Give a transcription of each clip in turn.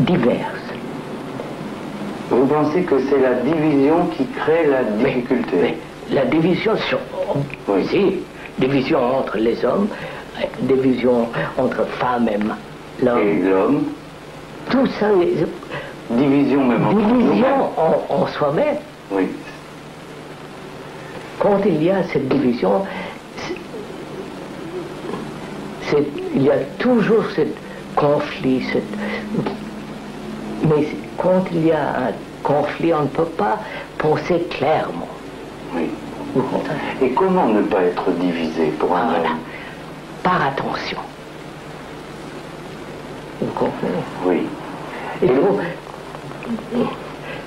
diverses. Vous pensez que c'est la division qui crée la difficulté? Mais la division sur... Oui. Si, division entre les hommes, division entre femmes et l'homme. Et l'homme? Tout ça, Division même entre division en soi-même. Oui. Quand il y a cette division, il y a toujours ce conflit. Mais quand il y a un conflit, on ne peut pas penser clairement. Oui. Vous comprenez? Et comment ne pas être divisé pour un Voilà. homme? Par attention. Vous comprenez? Oui.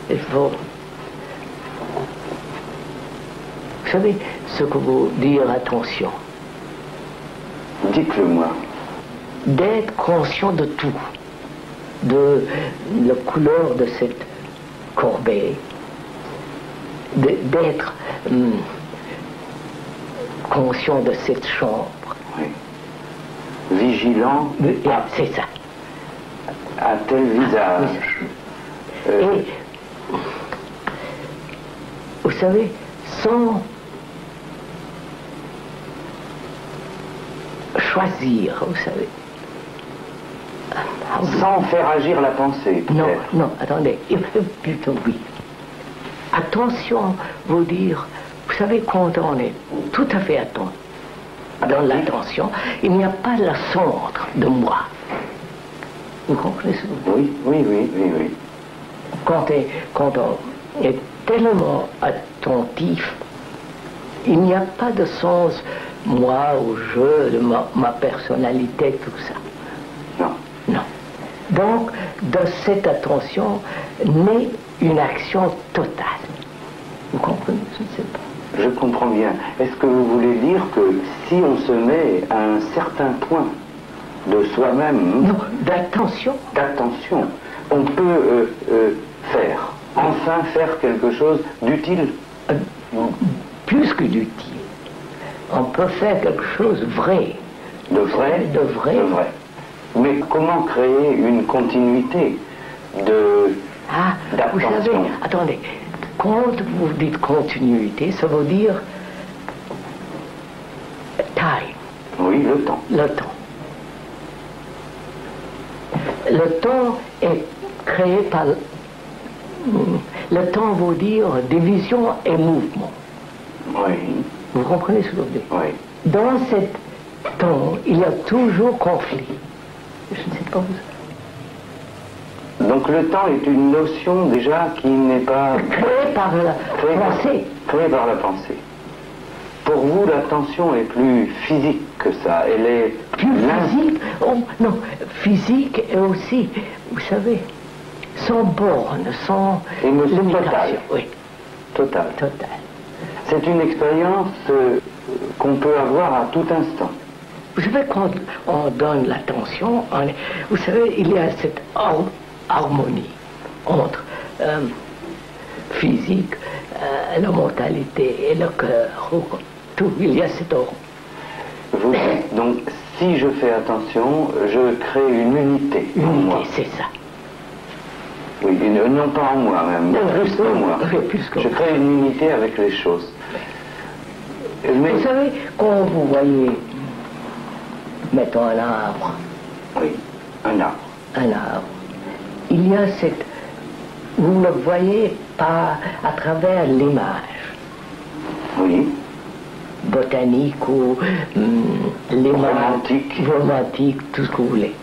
Il faut... Vous savez ce que veut dire attention? Dites-le-moi. D'être conscient de tout, de la couleur de cette corbeille, d'être conscient de cette chambre. Oui. Vigilant C'est ça. à tel visage. Et vous savez, sans choisir, vous savez. Sans faire agir la pensée, Non, peut-être. non, attendez, plutôt oui. Attention veut dire, vous savez, quand on est tout à fait attentif, dans l'attention, il n'y a pas le centre de moi. Vous comprenez ce que je veux dire? Oui. Quand on est tellement attentif, il n'y a pas de sens, moi, au jeu, de ma personnalité, tout ça. Non. Non. Donc, de cette attention naît une action totale. Vous comprenez? Je ne sais pas. Je comprends bien. Est-ce que vous voulez dire que si on se met à un certain point de soi-même, Non, d'attention. d'attention, on peut enfin faire quelque chose d'utile? Plus que d'utile. On peut faire quelque chose de vrai. De vrai? De vrai. De vrai. Mais comment créer une continuité Vous d'attention? savez, attendez, quand vous dites continuité, ça veut dire time, Oui, le temps. le temps. Le temps est créé par... Le temps veut dire division et mouvement. Oui, Vous comprenez ce que je veux dire? oui. Dans cet temps, il y a toujours conflit. Je ne sais pas vous... Donc le temps est une notion déjà qui n'est pas Créé par la pensée. créée par la pensée. Pour vous, l'attention est plus physique que ça. Elle est Plus physique, non, physique et aussi, vous savez, sans borne, sans Émotion limitation. totale. Oui, totale. total. C'est une expérience qu'on peut avoir à tout instant. Vous savez, quand on donne l'attention, vous savez, il y a cette harmonie entre physique, la mentalité et le cœur. Tout, il y a cette harmonie. Vous dites, donc, si je fais attention, je crée une unité en moi. Unité, c'est ça. Oui, non pas en moi même, Non, plus que moi. oui, plus que Je moi. crée une unité avec les choses. Mais, Vous savez, quand vous voyez, mettons un arbre, oui, un arbre. il y a cette... Vous ne le voyez pas à travers l'image Oui, botanique ou l'image romantique, tout ce que vous voulez.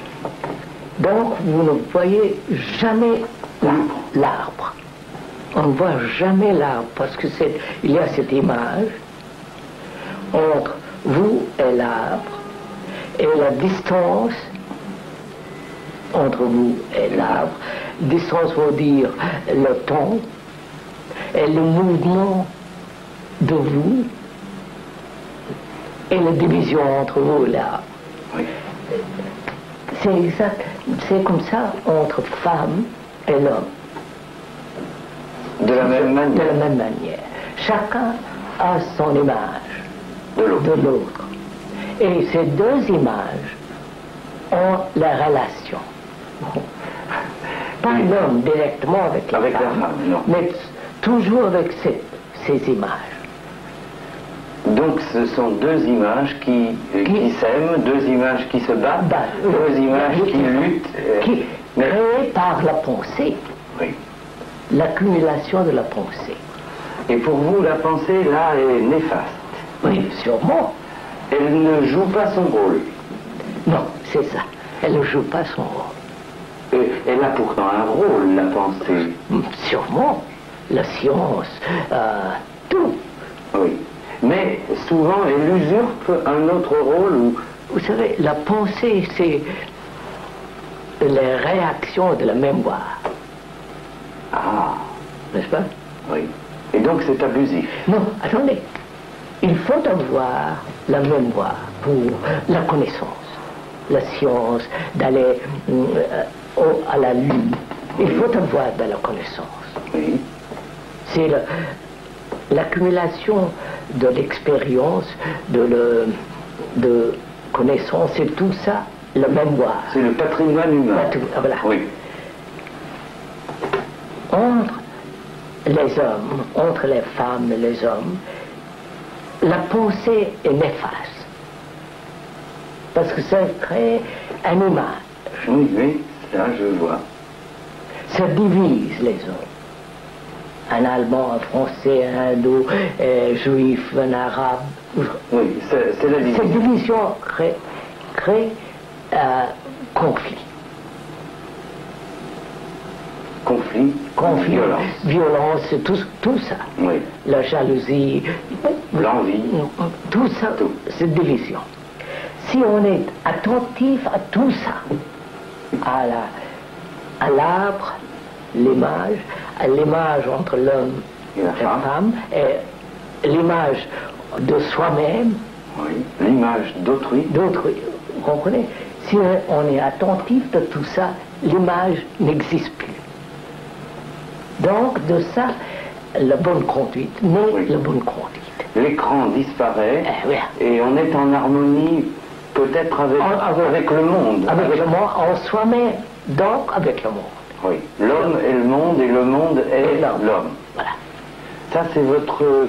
Donc, vous ne voyez jamais l'arbre. On ne voit jamais l'arbre parce que il y a cette image entre vous et l'arbre et la distance entre vous et l'arbre. Distance veut dire le temps et le mouvement de vous et la division entre vous et l'arbre. oui. C'est exact, c'est comme ça entre femme et l'homme. De la même manière. De la même manière. Chacun a son image De l'autre. de l'autre. Et ces deux images ont la relation. Pas l'homme directement avec la femme, non. mais toujours avec ces images. Donc ce sont deux images qui s'aiment, deux images qui se battent, deux images qui luttent. Créées par la pensée. Oui. L'accumulation de la pensée. Et pour vous, la pensée, là, est néfaste. Oui, sûrement. Elle ne joue pas son rôle. Non, c'est ça. Elle ne joue pas son rôle. Et elle a pourtant un rôle, la pensée. Sûrement. La science, tout. Oui. Mais souvent, elle usurpe un autre rôle. Vous savez, la pensée, c'est les réactions de la mémoire. Ah. N'est-ce pas? Oui. Et donc c'est abusif. Non, attendez. Il faut avoir la mémoire pour la connaissance, la science, d'aller à la lune. Il faut avoir de la connaissance. Oui. C'est l'accumulation de l'expérience, de connaissance, et tout ça, la mémoire. C'est le patrimoine humain. Voilà. Oui. Entre les hommes, entre les femmes et les hommes, la pensée est néfaste. Parce que ça crée un image. Oui, oui, là je vois. Ça divise les hommes. Un Allemand, un Français, un Hindou, un Juif, un Arabe. Oui, c'est la division. Cette division crée conflit. Conflit, violence, tout ça. Oui. La jalousie, l'envie, tout ça, cette division. Si on est attentif à tout ça, à l'arbre, l'image, à l'image entre l'homme et la femme, et l'image de soi-même, oui. L'image d'autrui, vous comprenez? Si on est attentif de tout ça, l'image n'existe plus. Donc, de ça, la bonne conduite, mais la bonne conduite. L'écran disparaît Oui. Et on est en harmonie peut-être avec le monde. Avec le monde, en soi-même, donc avec le monde. Oui, l'homme est le monde et le monde est l'homme. Voilà. Ça, c'est votre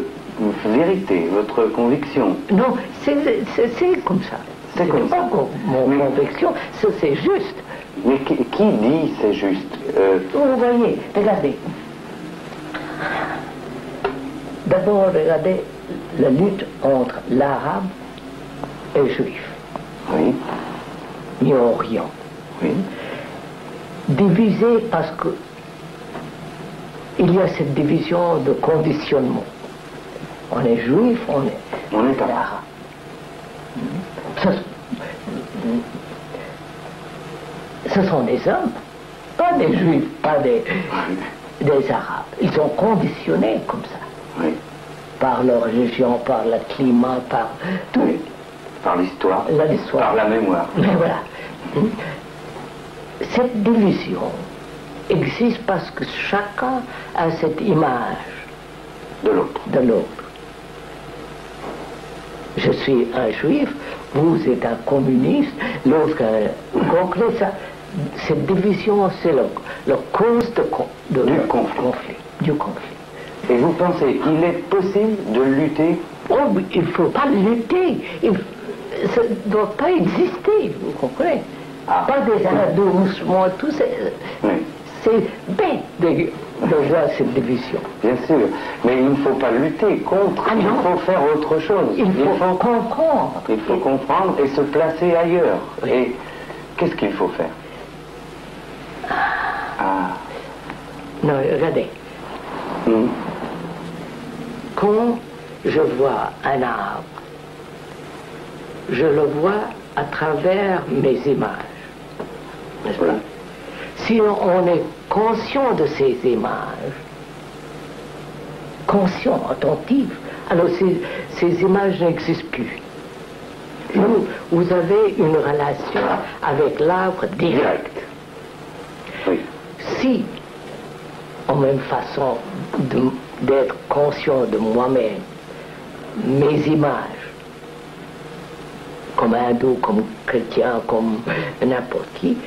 vérité, votre conviction. Non, c'est comme ça. C'est comme ça. Mon conviction, c'est juste. Mais qui dit c'est juste Vous voyez, regardez. D'abord, regardez la lutte entre l'arabe et le juif. Oui. Ni Orient. Oui. Divisé parce que il y a cette division de conditionnement. On est juif, on est arabe. Ce sont des hommes, pas des juifs, pas des arabes. Ils sont conditionnés comme ça. Oui. Par leur religion, par le climat, par tout. Oui. Par l'histoire. L'histoire. Par la mémoire. Mais voilà. Cette division existe parce que chacun a cette image de l'autre. Je suis un juif, vous êtes un communiste, l'autre un... comprenez ça? Cette division, c'est la cause du conflit. Et vous pensez qu'il est possible de lutter? Oh, il ne faut pas lutter. Ça ne doit pas exister, vous comprenez? Pas des hindous, musulmans, tout ça. Oui. C'est bête de voir cette division. Bien sûr, mais il ne faut pas lutter contre, il faut faire autre chose. Il faut comprendre. Il faut comprendre et se placer ailleurs. Oui. Et qu'est-ce qu'il faut faire? Non, regardez. Quand je vois un arbre, je le vois à travers mes images. N'est-ce pas? Si on est conscient de ces images, conscient, attentif, alors ces images n'existent plus. Vous avez une relation avec l'arbre direct. Oui. Si, en même façon d'être conscient de moi-même, mes images, comme hindou, comme chrétien, comme n'importe qui,